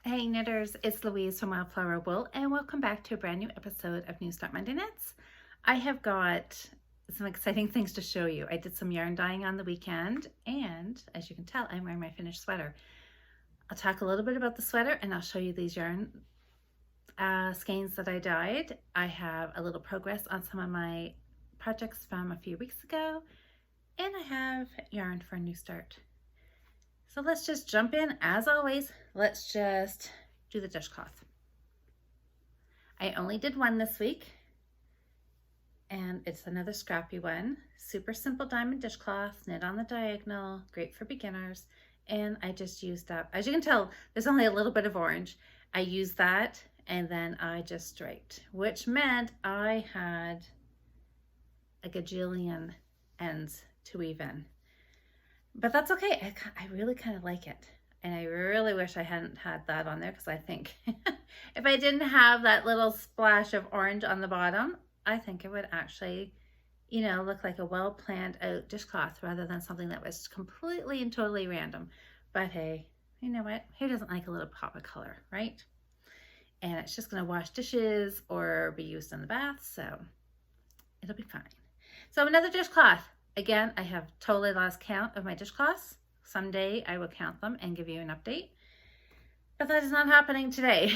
Hey knitters, it's Louise from Wildflower Wool and welcome back to a brand new episode of New Start Monday Knits. I have got some exciting things to show you. I did some yarn dyeing on the weekend and as you can tell, I'm wearing my finished sweater. I'll talk a little bit about the sweater and I'll show you these yarn skeins that I dyed. I have a little progress on some of my projects from a few weeks ago and I have yarn for a new start. So let's just jump in. As always, let's just do the dishcloth. I only did one this week, and it's another scrappy one. Super simple diamond dishcloth, knit on the diagonal, great for beginners. And I just used up, as you can tell, there's only a little bit of orange. I used that, and then I just striped, which meant I had a gajillion ends to weave in. But that's okay. I really kind of like it. And I really wish I hadn't had that on there because I think if I didn't have that little splash of orange on the bottom, I think it would actually, look like a well-planned out dishcloth rather than something that was completely and totally random. But hey, you know what? Who doesn't like a little pop of color, right? And it's just going to wash dishes or be used in the bath, so it'll be fine. So another dishcloth. Again, I have totally lost count of my dishcloths. Someday I will count them and give you an update. But that is not happening today.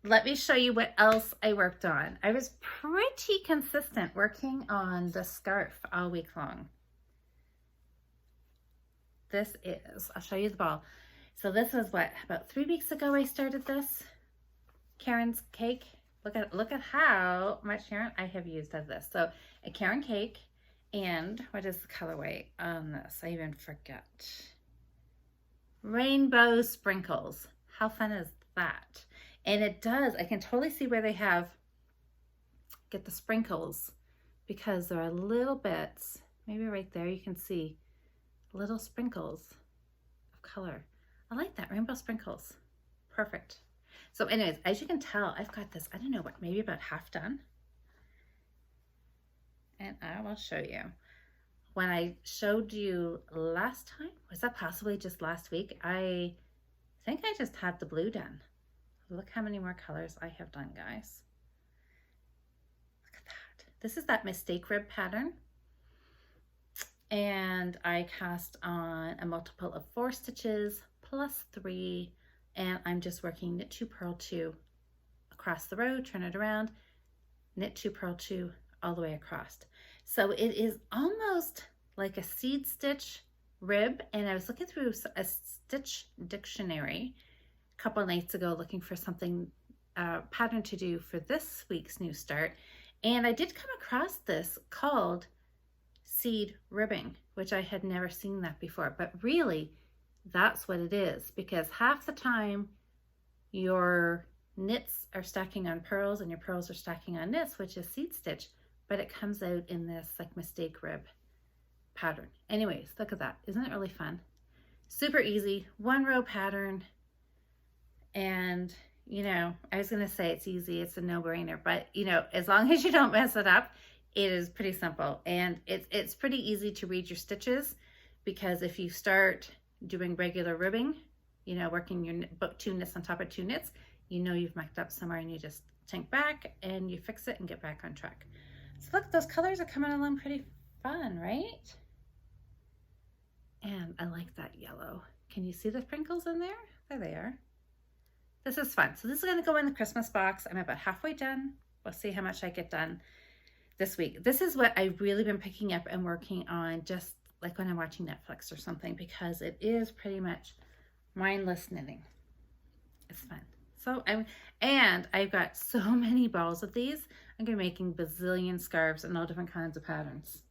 Let me show you what else I worked on. I was pretty consistent working on the scarf all week long. I'll show you the ball. So this is about 3 weeks ago I started this. Karen's cake. Look at how much yarn I have used of this. So a Karen cake. And what is the colorway on this? I even forget. Rainbow sprinkles. How fun is that? And it does, I can totally see where they get the sprinkles because there are little bits, maybe right there you can see little sprinkles of color. I like that, rainbow sprinkles. Perfect. So anyways, as you can tell, I've got this, I don't know what, maybe about half done. And I will show you. When I showed you last time, was that possibly just last week? I think I just had the blue done. Look how many more colors I have done, guys. Look at that. This is that mistake rib pattern. And I cast on a multiple of 4 stitches plus 3. And I'm just working knit 2, purl 2 across the row, turn it around, knit 2, purl 2, all the way across. So it is almost like a seed stitch rib, and I was looking through a stitch dictionary a couple of nights ago looking for something pattern to do for this week's new start, and I did come across this called seed ribbing, which I had never seen that before, but really that's what it is, because half the time your knits are stacking on purls and your purls are stacking on knits, which is seed stitch, but it comes out in this like mistake rib pattern. Anyways, look at that. Isn't it really fun? Super easy, 1 row pattern. And I was gonna say it's easy, it's a no-brainer, but as long as you don't mess it up, it is pretty simple. And it's pretty easy to read your stitches, because if you start doing regular ribbing, working your 2 knits on top of 2 knits, you've mucked up somewhere and you just tink back and you fix it and get back on track. So look, those colors are coming along pretty fun, right? And I like that yellow. Can you see the sprinkles in there? There they are. This is fun. So this is going to go in the Christmas box. I'm about halfway done. We'll see how much I get done this week. This is what I've really been picking up and working on, just like when I'm watching Netflix or something, because it is pretty much mindless knitting. It's fun. So I've got so many balls of these. I'm gonna be making bazillion scarves and all different kinds of patterns.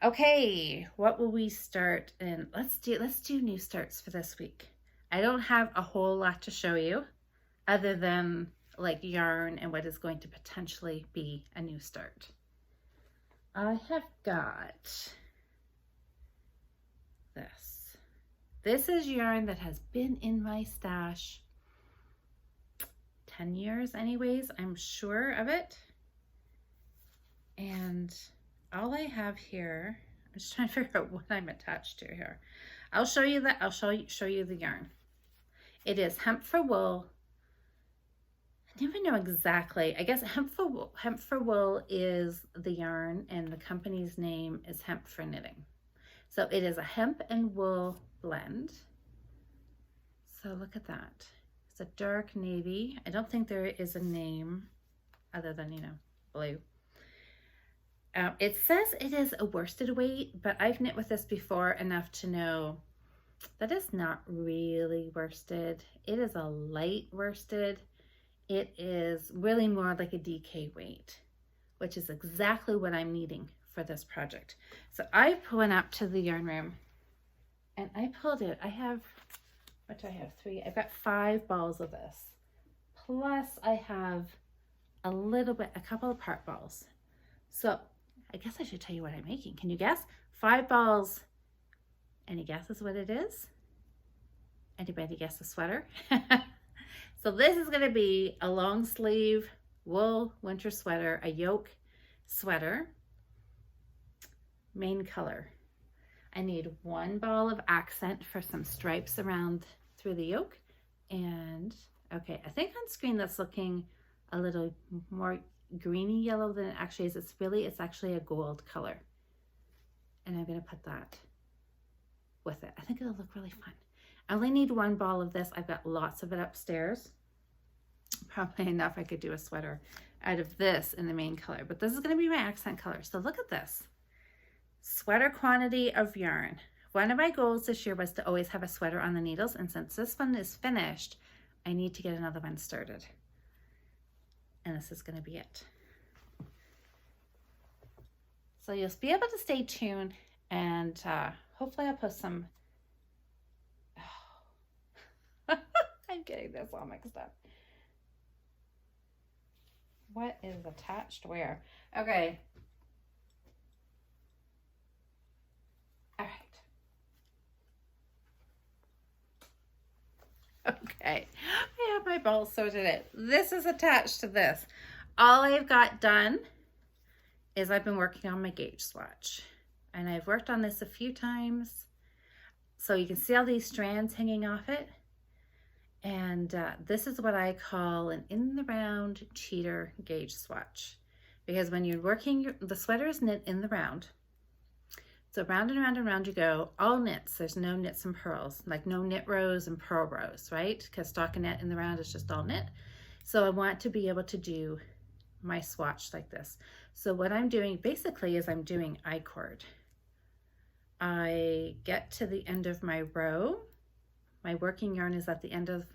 Okay, what will we start in? Let's do new starts for this week. I don't have a whole lot to show you other than like yarn and what is going to potentially be a new start. I have got this. This is yarn that has been in my stash 10 years anyways, I'm sure of it. And all I have here, I'm just trying to figure out what I'm attached to here. I'll show you that. I'll show you the yarn. It is hemp for wool. I never know exactly. I guess hemp for wool is the yarn, and the company's name is Hemp for Knitting. So it is a hemp and wool blend. So look at that. It's a dark navy. I don't think there is a name other than, you know, blue. It says it is a worsted weight, but I've knit with this before enough to know that is not really worsted. It is a light worsted. It is really more like a DK weight, which is exactly what I'm needing for this project. So I went up to the yarn room and I pulled it. I have, what do I have? 3. I've got 5 balls of this. Plus I have a couple of part balls. So I guess I should tell you what I'm making. Can you guess? 5 balls. Any guesses what it is? Anybody guess a sweater? So this is going to be a long sleeve wool winter sweater, a yoke sweater, main color. I need 1 ball of accent for some stripes around through the yoke. And okay, I think on screen that's looking a little more greeny yellow than it actually is. It's actually a gold color. And I'm going to put that with it. I think it'll look really fun. I only need 1 ball of this. I've got lots of it upstairs. Probably enough I could do a sweater out of this in the main color, but this is going to be my accent color. So look at this. Sweater quantity of yarn. One of my goals this year was to always have a sweater on the needles, and since this one is finished, I need to get another one started. And this is going to be it. So you'll be able to stay tuned, and hopefully I'll post some. Oh. I'm getting this all mixed up. What is attached where? Okay. All right. Okay. I have my balls sorted out. This is attached to this. All I've got done is I've been working on my gauge swatch. And I've worked on this a few times. So you can see all these strands hanging off it. And this is what I call an in the round cheater gauge swatch, because when you're working, the sweater is knit in the round. So round and round and round you go, all knits. There's no knits and purls, like no knit rows and purl rows, right? Because stockinette in the round is just all knit. So I want to be able to do my swatch like this. So what I'm doing basically is I'm doing I-cord. I get to the end of my row. My working yarn is at the end of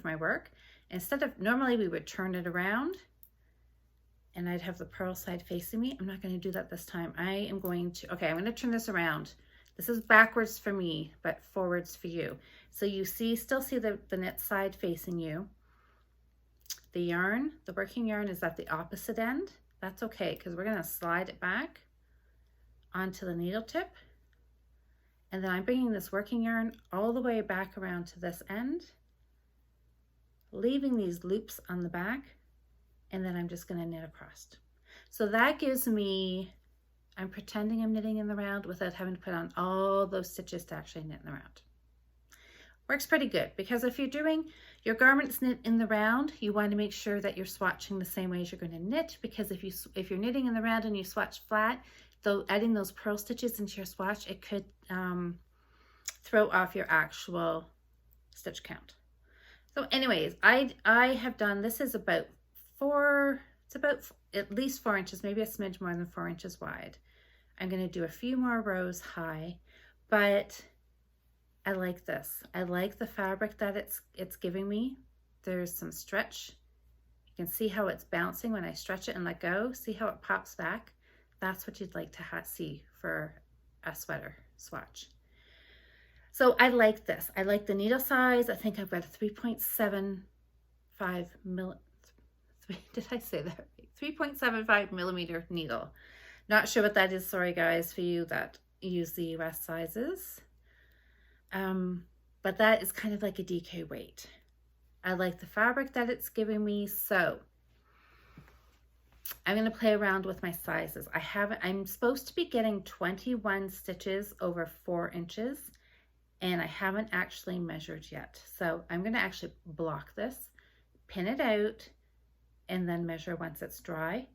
my work. Instead of, normally we would turn it around and I'd have the purl side facing me. I'm not going to do that this time. I am going to, okay, I'm going to turn this around. This is backwards for me, but forwards for you. So you still see the knit side facing you. The yarn, the working yarn is at the opposite end. That's okay, because we're going to slide it back onto the needle tip. And then I'm bringing this working yarn all the way back around to this end, leaving these loops on the back, and then I'm just going to knit across. So that gives me, I'm pretending I'm knitting in the round without having to put on all those stitches to actually knit in the round. Works pretty good, because if you're doing your garments knit in the round, you want to make sure that you're swatching the same way as you're going to knit, because if you're knitting in the round and you swatch flat, though adding those purl stitches into your swatch, it could throw off your actual stitch count. So anyways, I have done, this is about at least 4 inches, maybe a smidge more than 4 inches wide. I'm going to do a few more rows high, but I like this. I like the fabric that it's giving me. There's some stretch. You can see how it's bouncing when I stretch it and let go. See how it pops back? That's what you'd like to see for a sweater swatch. So I like this. I like the needle size. I think I've got a 3.75 did I say that right? 3.75 millimeter needle. Not sure what that is. Sorry guys, for you that use the US sizes. But that is kind of like a DK weight. I like the fabric that it's giving me. So I'm going to play around with my sizes. I'm supposed to be getting 21 stitches over 4 inches. and I haven't actually measured yet. So I'm going to actually block this, pin it out, and then measure once it's dry.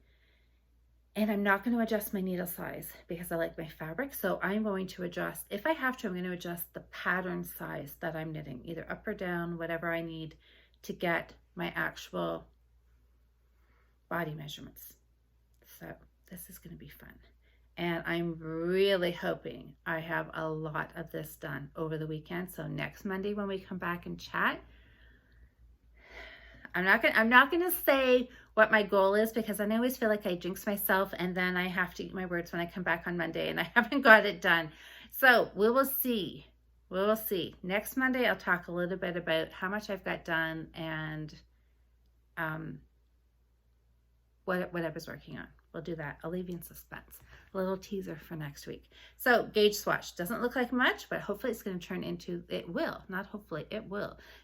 And I'm not going to adjust my needle size because I like my fabric. So I'm going to adjust, if I have to, I'm going to adjust the pattern size that I'm knitting, either up or down, whatever I need to get my actual body measurements. So this is going to be fun. And I'm really hoping I have a lot of this done over the weekend. So next Monday when we come back and chat, I'm not gonna say what my goal is, because I always feel like I jinx myself and then I have to eat my words when I come back on Monday and I haven't got it done. So we will see. We will see. Next Monday I'll talk a little bit about how much I've got done and what I was working on. We'll do that. I'll leave you in suspense. A little teaser for next week. So gauge swatch doesn't look like much, but hopefully it's going to turn into, it will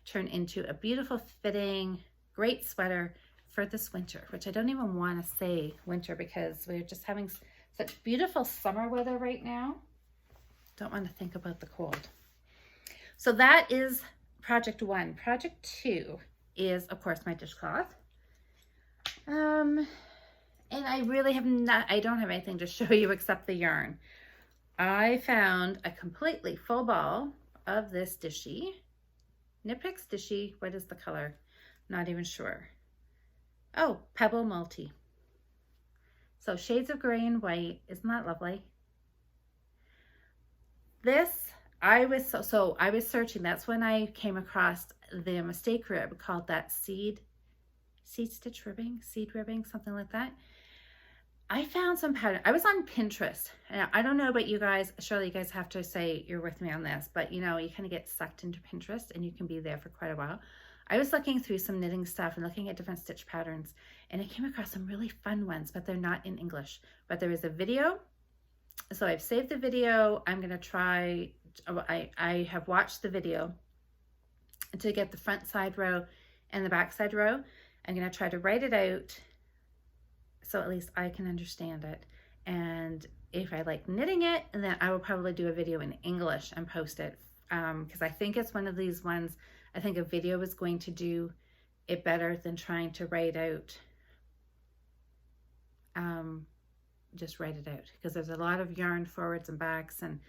turn into a beautiful fitting, great sweater for this winter, which I don't even want to say winter because we're just having such beautiful summer weather right now. Don't want to think about the cold. So that is project 1. Project 2 is, of course, my dishcloth. And I really I don't have anything to show you except the yarn. I found a completely full ball of this dishy. Knit Picks dishy. What is the color? Not even sure. Oh, Pebble Multi. So shades of gray and white. Isn't that lovely? This, I was searching. That's when I came across the mistake rib called that seed stitch ribbing, seed ribbing, something like that. I found some pattern. I was on Pinterest. And I don't know about you guys. Surely you guys have to say you're with me on this, but you know, you kind of get sucked into Pinterest and you can be there for quite a while. I was looking through some knitting stuff and looking at different stitch patterns, and I came across some really fun ones, but they're not in English. But there is a video. So I've saved the video. I'm going to try, I have watched the video to get the front side row and the back side row. I'm going to try to write it out so at least I can understand it. And if I like knitting it, then I will probably do a video in English and post it. Because I think it's one of these ones, I think a video is going to do it better than trying to write out, just write it out. Because there's a lot of yarn forwards and backs, and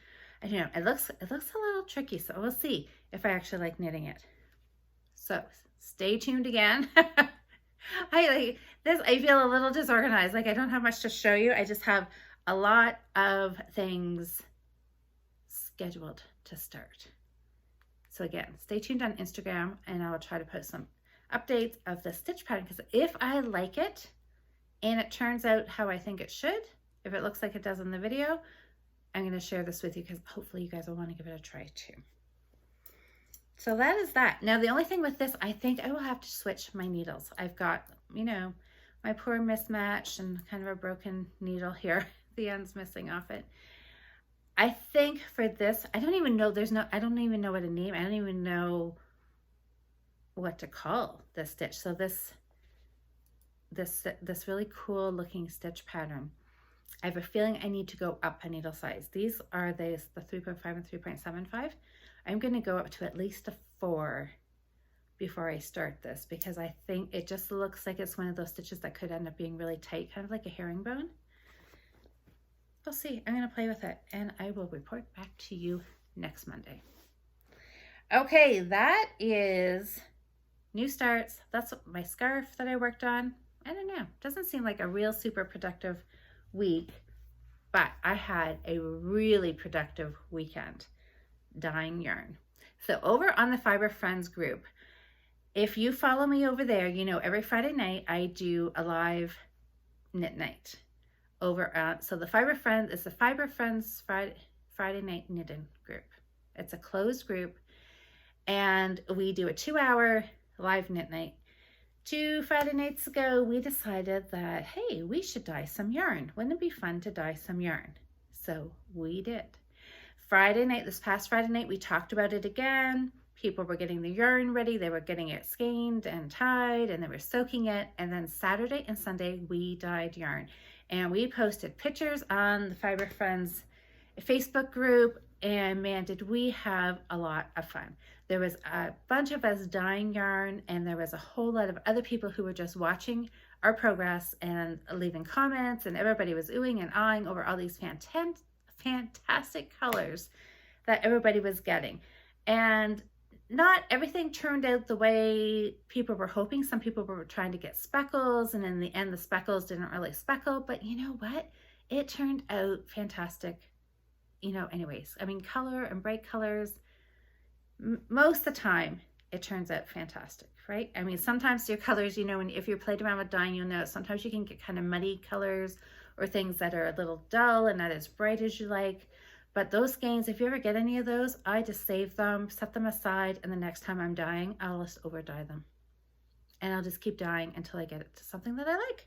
you know, it looks a little tricky. So we'll see if I actually like knitting it. So stay tuned again. I feel a little disorganized. Like I don't have much to show you. I just have a lot of things scheduled to start. So again, stay tuned on Instagram and I will try to post some updates of the stitch pattern, because if I like it and it turns out how I think it should, if it looks like it does in the video, I'm going to share this with you because hopefully you guys will want to give it a try too. So that is that. Now, the only thing with this, I think I will have to switch my needles. I've got, you know, my poor mismatch and kind of a broken needle here. The end's missing off it. I think for this, I don't even know, I don't even know what to name. I don't even know what to call this stitch. So this really cool looking stitch pattern, I have a feeling I need to go up a needle size. These are the 3.5 and 3.75. I'm going to go up to at least a 4 before I start this, because I think it just looks like it's one of those stitches that could end up being really tight, kind of like a herringbone. We'll see. I'm going to play with it and I will report back to you next Monday. Okay, that is new starts. That's my scarf that I worked on. I don't know. Doesn't seem like a real super productive week, but I had a really productive weekend dyeing yarn. So over on the Fiber Friends group, if you follow me over there, you know every Friday night I do a live knit night over at, so the Fiber Friends is the Fiber Friends Friday night knitting group. It's a closed group and we do a 2-hour live knit night. 2 Friday nights ago, we decided that, hey, we should dye some yarn. Wouldn't it be fun to dye some yarn? So we did. Friday night, this past Friday night, we talked about it again. People were getting the yarn ready. They were getting it skeined and tied, and they were soaking it. And then Saturday and Sunday, we dyed yarn. And we posted pictures on the Fiber Friends Facebook group And man, did we have a lot of fun. There was a bunch of us dyeing yarn, and there was a whole lot of other people who were just watching our progress and leaving comments, and everybody was oohing and ahhing over all these fantastic colors that everybody was getting. And not everything turned out the way people were hoping. Some people were trying to get speckles, and in the end the speckles didn't really speckle, but you know what? It turned out fantastic, you know, anyways. I mean, color and bright colors, most of the time it turns out fantastic, right? I mean, sometimes your colors, you know, if you're played around with dyeing, you'll know sometimes you can get kind of muddy colors or things that are a little dull and not as bright as you like. But those skeins, if you ever get any of those, I just save them, set them aside, and the next time I'm dyeing, I'll just over dye them. And I'll just keep dyeing until I get it to something that I like.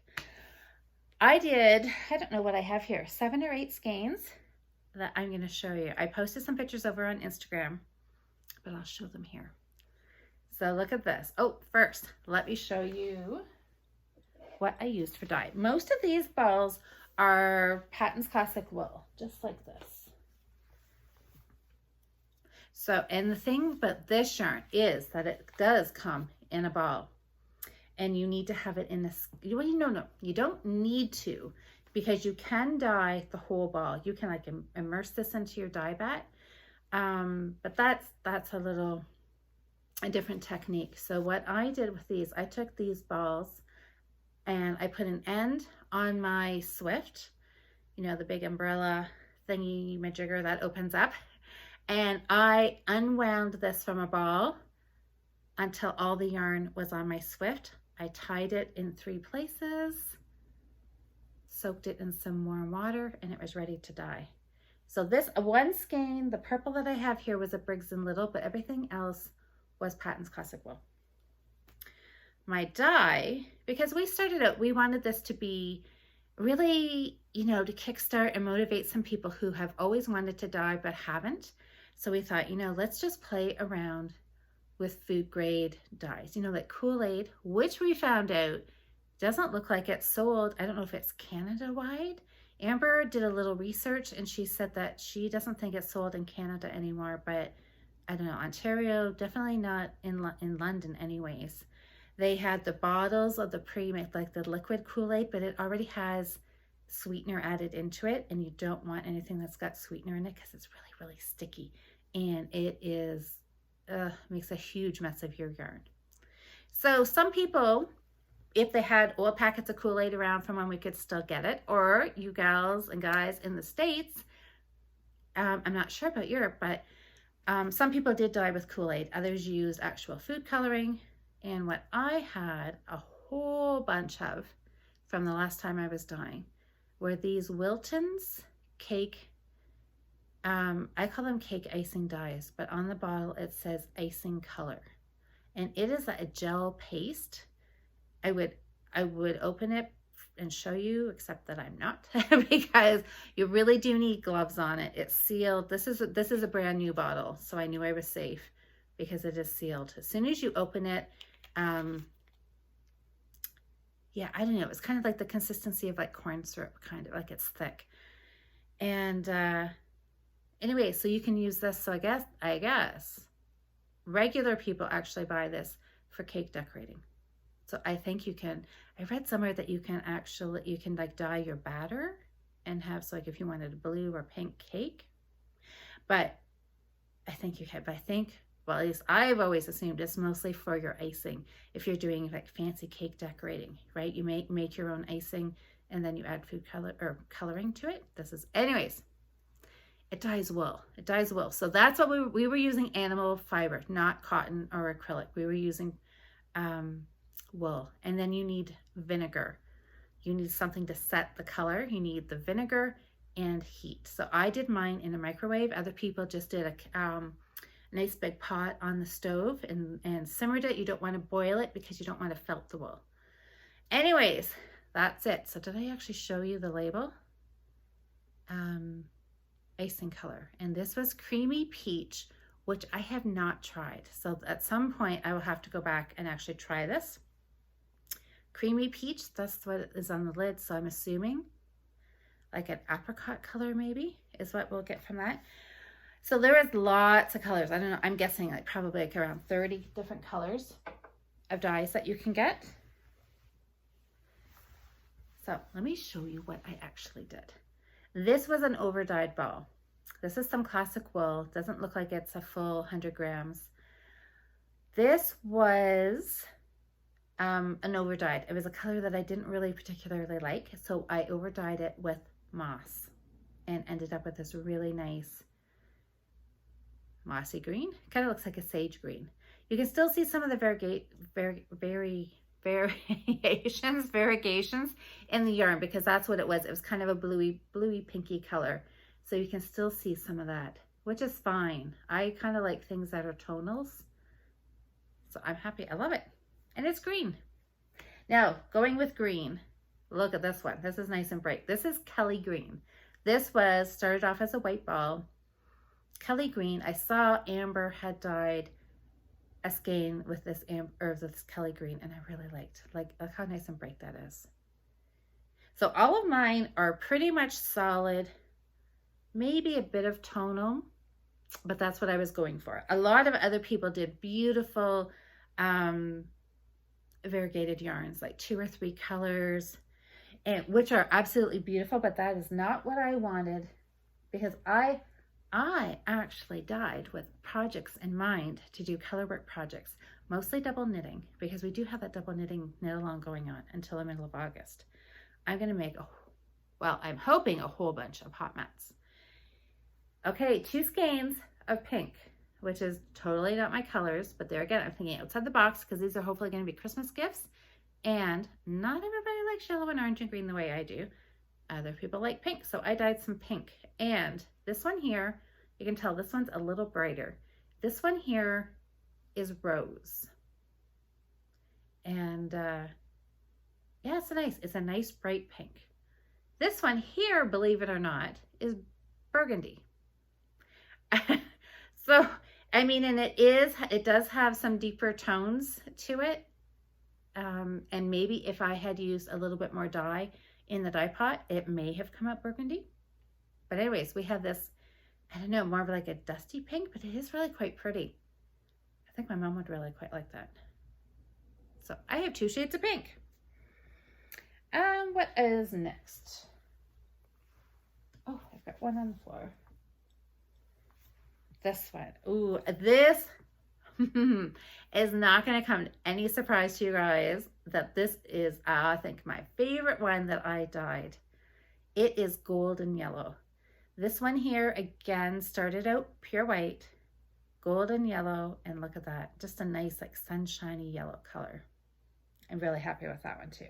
I don't know what I have here, 7 or 8 skeins that I'm going to show you. I posted some pictures over on Instagram, but I'll show them here. So look at this. Oh, first, let me show you what I used for dye. Most of these balls are Patton's Classic Wool, just like this. So, and the thing about this yarn is that it does come in a ball, and you need to have it in a, well, no, you don't need to, because you can dye the whole ball. You can like immerse this into your dye vat, but that's a different technique. So what I did with these, I took these balls and I put an end on my Swift, you know, the big umbrella thingy majigger that opens up. And I unwound this from a ball until all the yarn was on my Swift. I tied it in 3 places, soaked it in some warm water, and it was ready to dye. So this one skein, the purple that I have here, was a Briggs & Little, but everything else was Patton's Classic Wool. My dye, because we started out, we wanted this to be really, you know, to kickstart and motivate some people who have always wanted to dye but haven't. So we thought, you know, let's just play around with food grade dyes, you know, like Kool-Aid, which we found out doesn't look like it's sold. I don't know if it's Canada wide. Amber did a little research and she said that she doesn't think it's sold in Canada anymore, but I don't know, Ontario, definitely not in London anyways. They had the bottles of the pre-made, like the liquid Kool-Aid, but it already has sweetener added into it, and you don't want anything that's got sweetener in it because it's really, really sticky, and it is makes a huge mess of your yarn. So some people, if they had old packets of Kool-Aid around from when we could still get it, or you gals and guys in the States, I'm not sure about Europe, but some people did dye with Kool-Aid. Others used actual food coloring. And what I had a whole bunch of from the last time I was dyeing were these Wilton's cake, I call them cake icing dyes, but on the bottle it says icing color. And it is a gel paste. I would open it and show you, except that I'm not, because you really do need gloves on it. It's sealed. This is a brand new bottle, so I knew I was safe because it is sealed. As soon as you open it, yeah, I don't know, it's kind of like the consistency of like corn syrup, kind of like it's thick. And anyway, so you can use this. So I guess regular people actually buy this for cake decorating. So I think you can, I read somewhere that you can like dye your batter and have, so like if you wanted a blue or pink cake, but I think you can, but I think, well, at least I've always assumed it's mostly for your icing. If you're doing like fancy cake decorating, right? You make your own icing and then you add food color or coloring to it. Anyways, it dyes wool. It dyes wool. So that's what we were using, animal fiber, not cotton or acrylic. We were using wool. And then you need vinegar. You need something to set the color. You need the vinegar and heat. So I did mine in a microwave. Other people just did a nice big pot on the stove and simmered it. You don't want to boil it because you don't want to felt the wool. Anyways, that's it. So did I actually show you the label? Icing color. And this was Creamy Peach, which I have not tried. So at some point I will have to go back and actually try this. Creamy Peach, that's what is on the lid. So I'm assuming like an apricot color maybe is what we'll get from that. So there is lots of colors. I don't know, I'm guessing like probably like around 30 different colors of dyes that you can get. So let me show you what I actually did. This was an over dyed ball. This is some classic wool. Doesn't look like it's a full 100 grams. This was an over dyed. It was a color that I didn't really particularly like, so I over dyed it with moss and ended up with this really nice mossy green. Kind of looks like a sage green. You can still see some of the variegations in the yarn, because that's what it was. It was kind of a bluey pinky color. So you can still see some of that, which is fine. I kind of like things that are tonals. So I'm happy. I love it. And it's green. Now, going with green, look at this one. This is nice and bright. This is Kelly green. This was started off as a white ball. Kelly green. I saw Amber had dyed a skein with this Kelly green, and I really liked. Like, look how nice and bright that is. So all of mine are pretty much solid, maybe a bit of tonal, but that's what I was going for. A lot of other people did beautiful variegated yarns, like 2 or 3 colors, and which are absolutely beautiful, but that is not what I wanted, because I actually dyed with projects in mind to do color work projects, mostly double knitting, because we do have that double knitting knit along going on until the middle of August. I'm going to make, I'm hoping a whole bunch of hot mats. Okay, 2 skeins of pink, which is totally not my colors, but there again, I'm thinking outside the box, because these are hopefully going to be Christmas gifts, and not everybody likes yellow and orange and green the way I do. Other people like pink, so I dyed some pink. And this one here, you can tell this one's a little brighter. This one here is rose. And yeah, it's a nice bright pink. This one here, believe it or not, is burgundy. So, I mean, and it does have some deeper tones to it. And maybe if I had used a little bit more dye in the dye pot, it may have come up burgundy. But anyways, we have this, I don't know, more of like a dusty pink, but it is really quite pretty. I think my mom would really quite like that. So I have 2 shades of pink. What is next? Oh, I've got one on the floor. This one. Ooh, this is not going to come any surprise to you guys that this is, I think, my favorite one that I dyed. It is golden yellow. This one here, again, started out pure white, golden yellow, and look at that. Just a nice, like, sunshiny yellow color. I'm really happy with that one, too.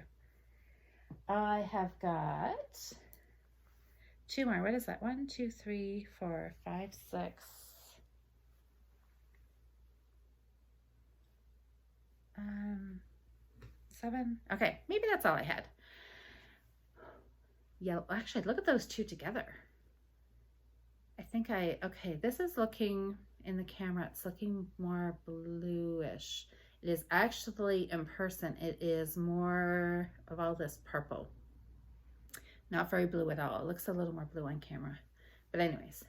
I have got 2 more. What is that? 1, 2, 3, 4, 5, 6. 7. Okay, maybe that's all I had. Yellow. Actually, look at those 2 together. I think okay, this is looking, in the camera, it's looking more bluish. It is actually, in person, it is more of all this purple. Not very blue at all. It looks a little more blue on camera. But anyways,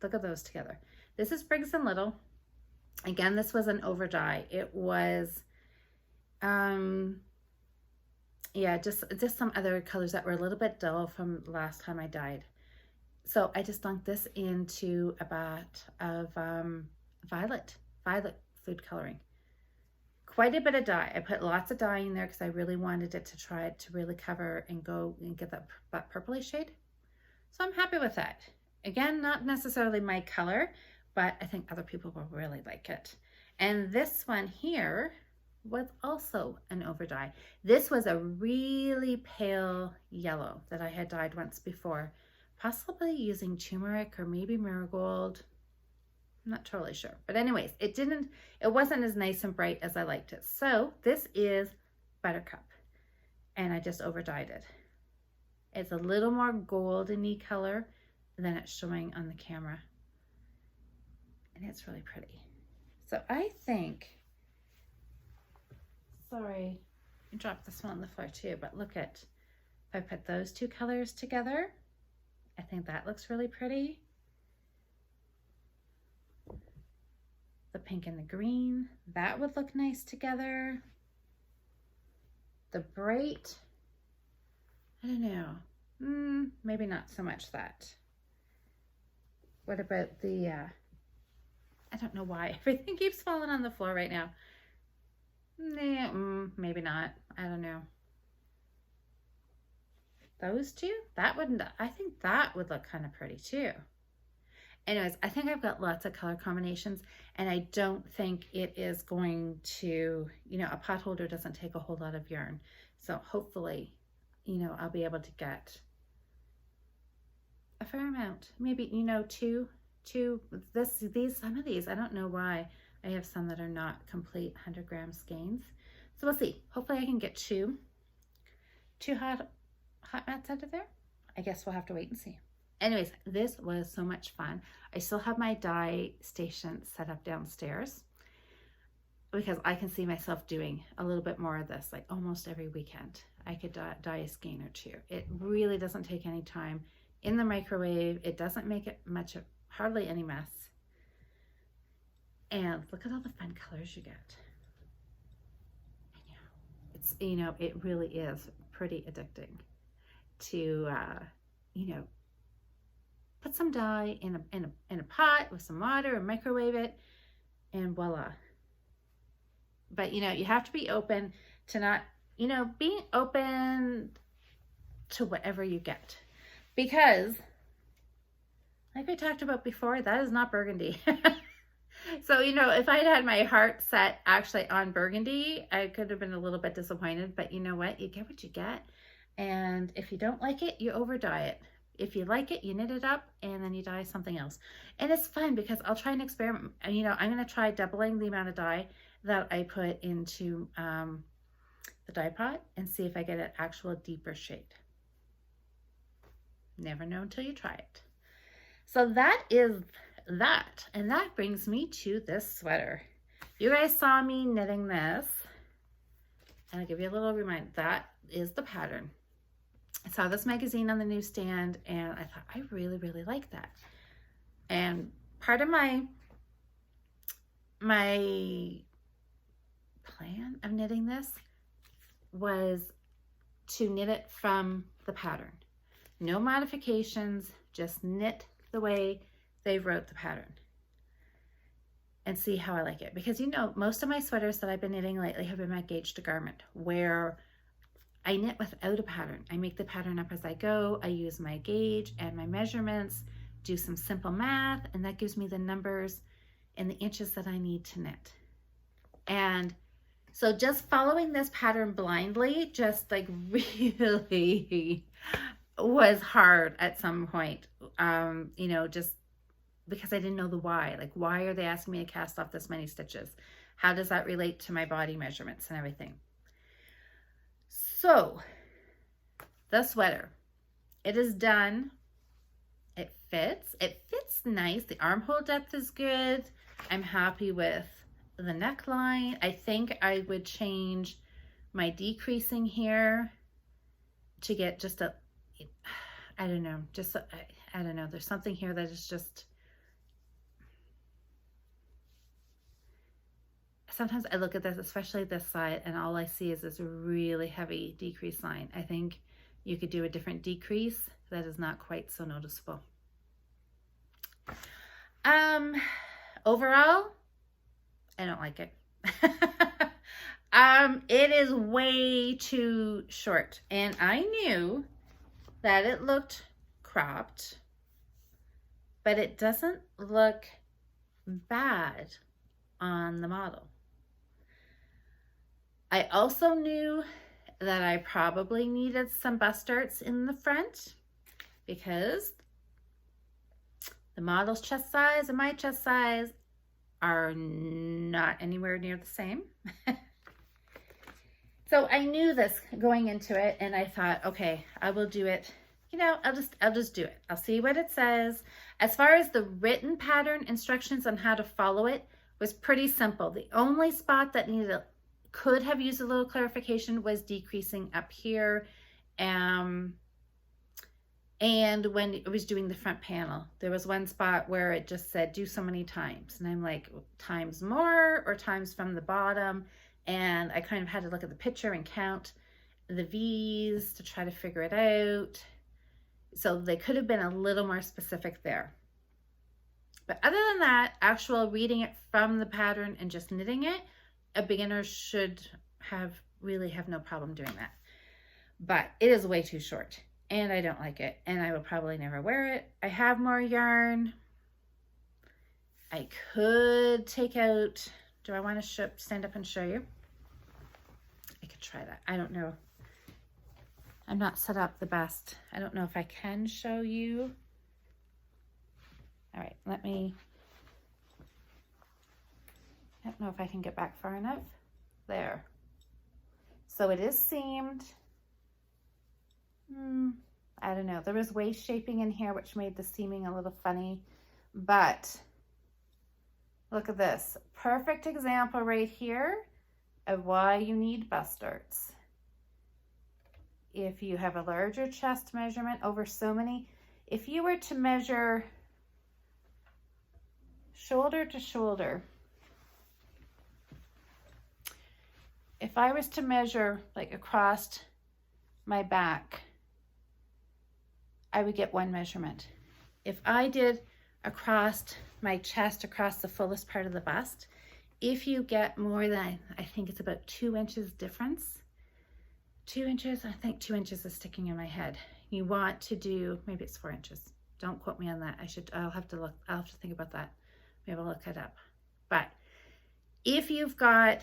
look at those together. This is Briggs & Little. Again, this was an over dye. It was, yeah, just some other colors that were a little bit dull from last time I dyed. So I just dunked this into a vat of violet food coloring. Quite a bit of dye. I put lots of dye in there because I really wanted it to try it to really cover and go and get that purpley shade. So I'm happy with that. Again, not necessarily my color, but I think other people will really like it. And this one here was also an over dye. This was a really pale yellow that I had dyed once before, possibly using turmeric or maybe marigold. I'm not totally sure. But anyways, it wasn't as nice and bright as I liked it. So this is Buttercup, and I just over dyed it. It's a little more golden-y color than it's showing on the camera. And it's really pretty. So I think, sorry, I dropped this one on the floor too, but look at, if I put those 2 colors together, I think that looks really pretty. pink and the green. That would look nice together. The bright, I don't know. Maybe not so much that. What about the, I don't know why. Everything keeps falling on the floor right now. Maybe not. I don't know. Those two? That wouldn't, I think that would look kind of pretty too. Anyways, I think I've got lots of color combinations, and I don't think it is going to, you know, a pot holder doesn't take a whole lot of yarn. So hopefully, you know, I'll be able to get a fair amount. Maybe, you know, two, some of these, I don't know why. I have some that are not complete 100 gram skeins. So we'll see. Hopefully I can get two hot mats out of there. I guess we'll have to wait and see. Anyways, this was so much fun. I still have my dye station set up downstairs because I can see myself doing a little bit more of this, like almost every weekend. I could dye a skein or two. It really doesn't take any time in the microwave. It doesn't make it hardly any mess. And look at all the fun colors you get. I know. It's, you know, it really is pretty addicting to, you know, put some dye in a pot with some water and microwave it, and voila. But, you know, you have to be open to not, you know, being open to whatever you get. Because, like we talked about before, that is not burgundy. So, you know, if I'd had my heart set actually on burgundy, I could have been a little bit disappointed. But you know what? You get what you get. And if you don't like it, you over dye it. If you like it, you knit it up and then you dye something else. And it's fun because I'll try and experiment. You know, I'm going to try doubling the amount of dye that I put into the dye pot and see if I get an actual deeper shade. Never know until you try it. So that is that. And that brings me to this sweater. You guys saw me knitting this. And I'll give you a little reminder. That is the pattern. I saw this magazine on the newsstand and I thought, I really, really like that. And part of my plan of knitting this was to knit it from the pattern. No modifications, just knit the way they wrote the pattern and see how I like it. Because, you know, most of my sweaters that I've been knitting lately have been my gauge to garment, where I knit without a pattern. I make the pattern up as I go. I use my gauge and my measurements, do some simple math, and that gives me the numbers and the inches that I need to knit. And so just following this pattern blindly, just like really was hard at some point. You know, just because I didn't know the why. Like, why are they asking me to cast off this many stitches? How does that relate to my body measurements and everything? So, the sweater, it is done. It fits nice. The armhole depth is good. I'm happy with the neckline. I think I would change my decreasing here to get just a, I don't know, just, I don't know. There's something here that is just, sometimes I look at this, especially this side, and all I see is this really heavy decrease line. I think you could do a different decrease that is not quite so noticeable. Overall, I don't like it. It is way too short, and I knew that it looked cropped, but it doesn't look bad on the model. I also knew that I probably needed some bust darts in the front because the model's chest size and my chest size are not anywhere near the same. So I knew this going into it, and I thought, okay, I will do it. You know, I'll just do it. I'll see what it says. As far as the written pattern instructions on how to follow it was pretty simple. The only spot that could have used a little clarification was decreasing up here. And when it was doing the front panel, there was one spot where it just said do so many times. And I'm like, times more or times from the bottom? And I kind of had to look at the picture and count the V's to try to figure it out. So they could have been a little more specific there. But other than that, actual reading it from the pattern and just knitting it, a beginner should really have no problem doing that. But it is way too short and I don't like it, and I will probably never wear it. I have more yarn. I could take out, do I want to stand up and show you? I could try that. I don't know. I'm not set up the best. I don't know if I can show you. All right, I don't know if I can get back far enough. There. So it is seamed. I don't know. There was waist shaping in here, which made the seaming a little funny, but look at this. Perfect example right here of why you need bust darts. If you have a larger chest measurement over so many, if you were to measure shoulder to shoulder, if I was to measure like across my back, I would get one measurement. If I did across my chest, across the fullest part of the bust, if you get more than, I think it's about 2 inches difference, 2 inches, I think 2 inches is sticking in my head. You want to do, maybe it's 4 inches. Don't quote me on that. I'll have to think about that. Maybe I'll look it up. But if you've got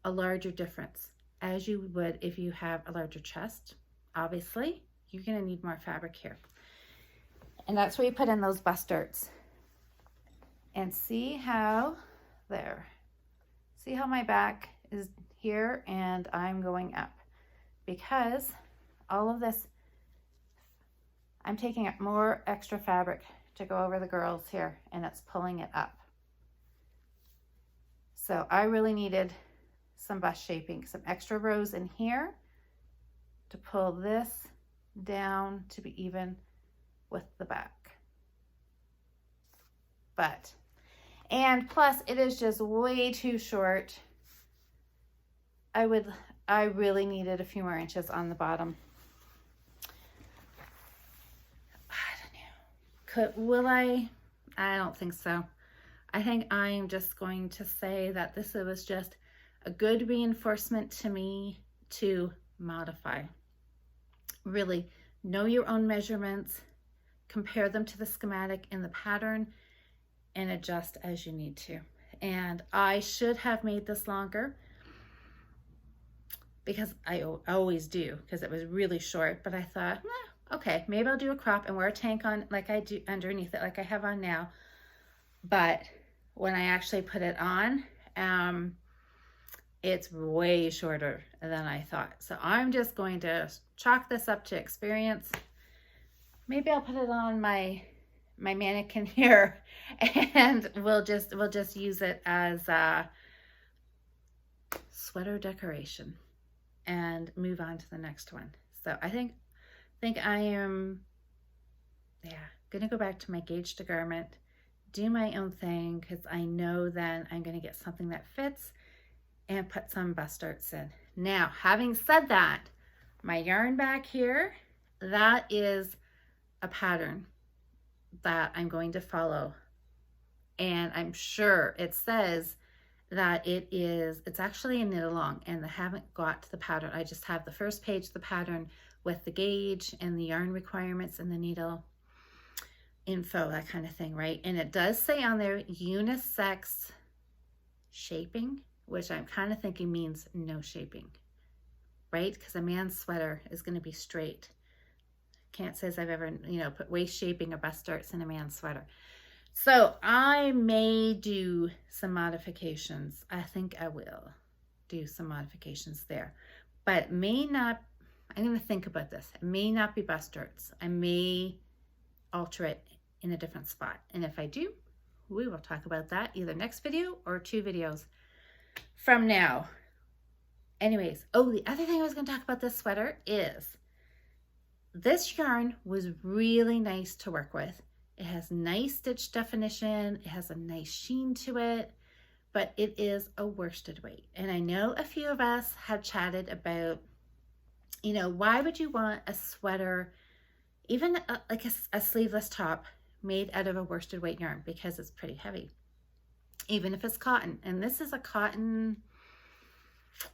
a larger difference, as you would if you have a larger chest, obviously, you're gonna need more fabric here. And that's where you put in those bust darts. And see how, there. See how my back is here and I'm going up. Because all of this, I'm taking up more extra fabric to go over the girls here, and it's pulling it up. So I really needed some bust shaping, some extra rows in here to pull this down to be even with the back. And plus it is just way too short. I really needed a few more inches on the bottom. I don't know. Will I? I don't think so. I think I'm just going to say that this was just a good reinforcement to me to modify. Really know your own measurements, compare them to the schematic in the pattern, and adjust as you need to. And I should have made this longer because I always do, because it was really short, but I thought, okay, maybe I'll do a crop and wear a tank on like I do underneath it, like I have on now. But when I actually put it on, it's way shorter than I thought. So I'm just going to chalk this up to experience. Maybe I'll put it on my mannequin here, and we'll just use it as a sweater decoration and move on to the next one. So I think I am, gonna go back to my gauge to garment, do my own thing, because I know then I'm gonna get something that fits and put some bust darts in. Now, having said that, my yarn back here, that is a pattern that I'm going to follow. And I'm sure it says that it's actually a knit along, and I haven't got to the pattern. I just have the first page of the pattern with the gauge and the yarn requirements and the needle info, that kind of thing, right? And it does say on there unisex shaping, which I'm kind of thinking means no shaping, right? Because a man's sweater is going to be straight. Can't say I've ever, put waist shaping or bust darts in a man's sweater. So I may do some modifications. I think I will do some modifications there, but it may not, I'm going to think about this. It may not be bust darts. I may alter it in a different spot. And if I do, we will talk about that either next video or 2 videos from now. Anyways, the other thing I was going to talk about this sweater is this yarn was really nice to work with. It has nice stitch definition. It has a nice sheen to it, but it is a worsted weight. And I know a few of us have chatted about, you know, why would you want a sweater, even like a sleeveless top made out of a worsted weight yarn? Because it's pretty heavy, even if it's cotton. And this is a cotton,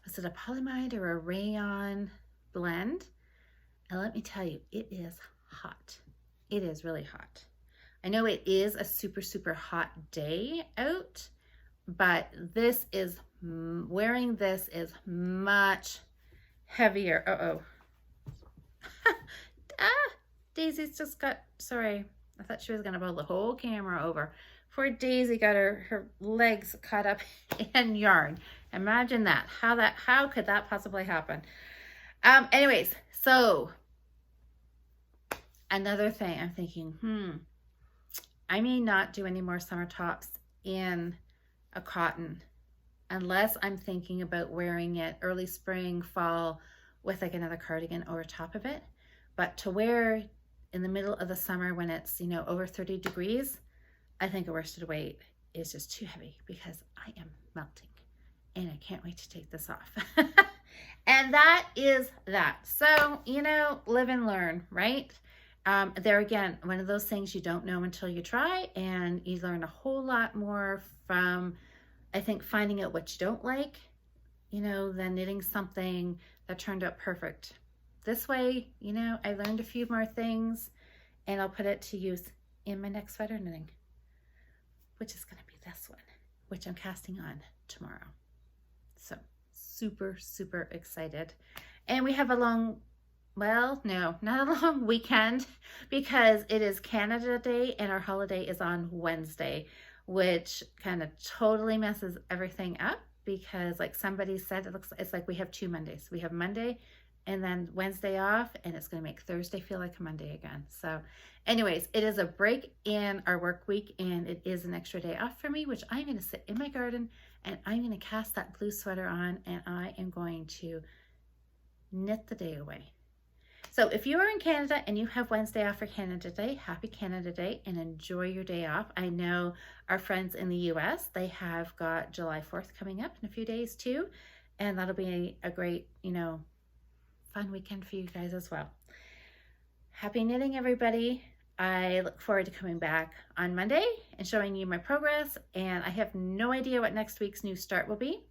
is it a polyamide or a rayon blend? And let me tell you, it is hot. It is really hot. I know it is a super, super hot day out, but this is, wearing this is much heavier. Uh-oh. Daisy's just got, sorry, I thought she was gonna blow the whole camera over. Poor Daisy got her legs caught up in yarn. Imagine that. How could that possibly happen? Anyways, so another thing I'm thinking, I may not do any more summer tops in a cotton unless I'm thinking about wearing it early spring, fall with like another cardigan over top of it. But to wear in the middle of the summer when it's, you know, over 30 degrees, I think a worsted weight is just too heavy because I am melting and I can't wait to take this off. And that is that. So, you know, live and learn, right? There again, one of those things you don't know until you try, and you learn a whole lot more from, I think, finding out what you don't like, you know, than knitting something that turned out perfect. This way, you know, I learned a few more things, and I'll put it to use in my next sweater knitting, which is going to be this one, which I'm casting on tomorrow. So super, super excited. And we have a long, well, no, not a long weekend because it is Canada Day and our holiday is on Wednesday, which kind of totally messes everything up because like somebody said, it's like we have 2 Mondays. We have Monday and then Wednesday off, and it's going to make Thursday feel like a Monday again. So anyways, it is a break in our work week, and it is an extra day off for me, which I'm going to sit in my garden and I'm going to cast that blue sweater on, and I am going to knit the day away. So if you are in Canada and you have Wednesday off for Canada Day, happy Canada Day and enjoy your day off. I know our friends in the US, they have got July 4th coming up in a few days too, and that'll be a great, you know, fun weekend for you guys as well. Happy knitting, everybody. I look forward to coming back on Monday and showing you my progress, and I have no idea what next week's new start will be,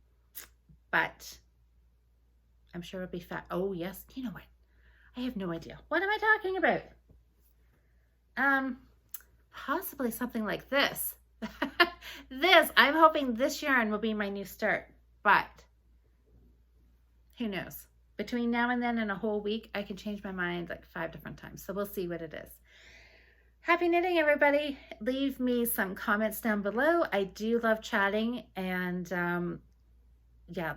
but I'm sure it'll be fun. Oh yes, you know what? I have no idea. What am I talking about? Possibly something like this. I'm hoping this yarn will be my new start, but who knows? Between now and then and a whole week, I can change my mind like 5 different times. So we'll see what it is. Happy knitting, everybody. Leave me some comments down below. I do love chatting, and yeah,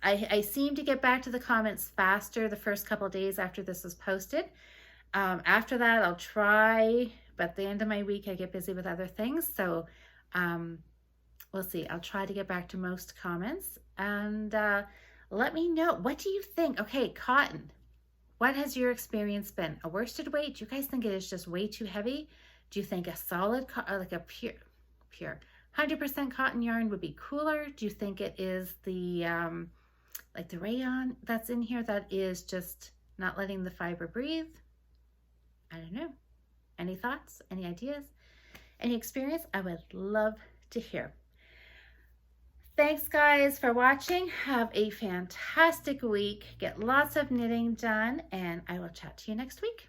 I seem to get back to the comments faster the first couple of days after this was posted. After that, I'll try, but at the end of my week, I get busy with other things. So we'll see. I'll try to get back to most comments, and let me know. What do you think? Okay, cotton. What has your experience been? A worsted weight? Do you guys think it is just way too heavy? Do you think a solid, like a pure 100% cotton yarn would be cooler? Do you think it is the like the rayon that's in here that is just not letting the fiber breathe? I don't know. Any thoughts? Any ideas? Any experience? I would love to hear. Thanks guys for watching. Have a fantastic week. Get lots of knitting done, and I will chat to you next week.